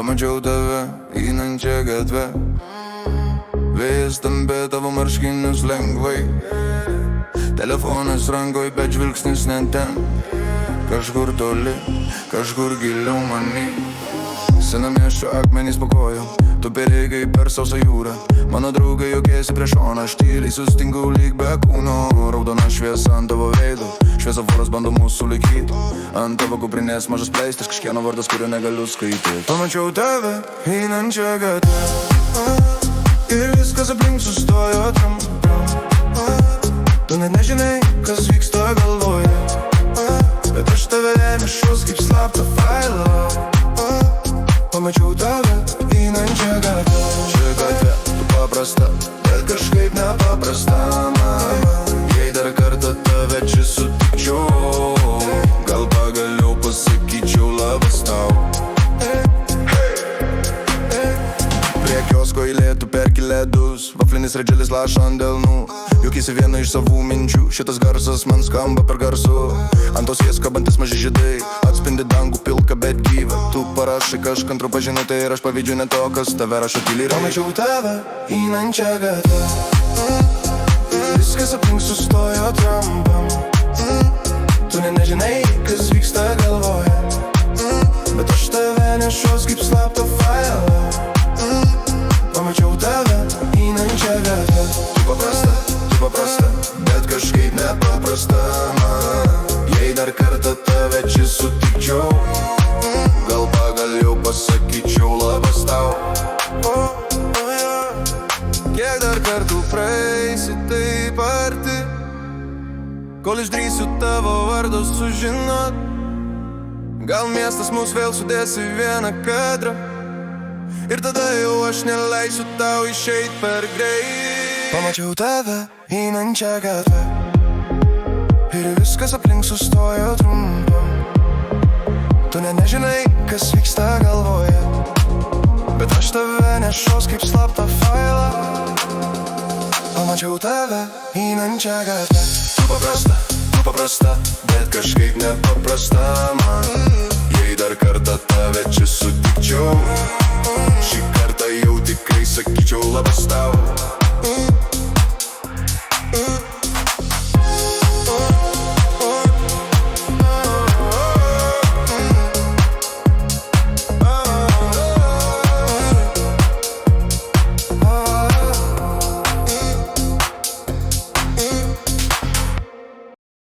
Pamačiau tave einančią gatvę, vėjas tampė tavo marškinius lengvai. Telefonas rankoj, bet žvilgsnis ne ten. Kažkur toli, kažkur giliau many. Senamiesčio akmenys po kojom, tu perėgai per sausą jūrą. Mano draugai juokėsi prieš šoną, aš tyliai sustinku lyg be kūno. Raudona šviesa ant tavo veido, šviesoforas bando mūsų laikyti. Ant tavo kuprinės mažas pleistas, kažkieno vardas, kurio negaliu skaityti. Pamačiau tave einančią gatvę, ir viskas aplink sustojo trumpam. Tu net nežinai, kas vyksta galvoje, bet aš tave nešuos kaip slaptą failą. Pamačiau tave einančią gatvę. Čia gatvė, tu paprasta, bet kažkaip nepaprasta, mama. Jei dar kartą tave čia sutikčiau, gal pagaliau pasakyčiau labas tau. Prie kiosko eilė, tu perki ledus, vaflinis redželis laša ant delnų. Juokiesi viena iš savų minčių, šitas garsas man skamba per garsu. Ant tos jas kabantis maži žydai, atspindi dangų pilką bet gyvą. Tu parašai kažką trumpą žinutę ir aš pavydžiu ne to, kas tave rašo tyliai. Pamačiau tave einančią gatvę, viskas aplink sustojo trumpam. Tu net nežinai, kas vyksta galvoje, bet aš tave nešuos kaip slaptą failą. Pamačiau tave einančią gatvę. Tu paprasta, bet kažkaip nepaprasta, man. Jei dar kartą tave čia sutikčiau, gal pagaliau pasakyčiau labas tau. Kiek dar kartų praeisi taip arti, kol išdrįsiu tavo vardą sužinot. Gal miestas mus vėl sudės į vieną kadrą, ir tada jau aš neleisiu tau išeit per greit. Pamačiau tave einančią gatvę, ir viskas aplink sustojo trumpam. Tu net nežinai, kas vyksta galvoje, bet aš tave nešuos kaip slaptą failą. Pamačiau tave einančią gatvę. Tu paprasta, bet kažkaip nepaprasta, man. Jei dar kartą tave čia sutikčiau, šį kartą jau tikrai sakyčiau labas tau.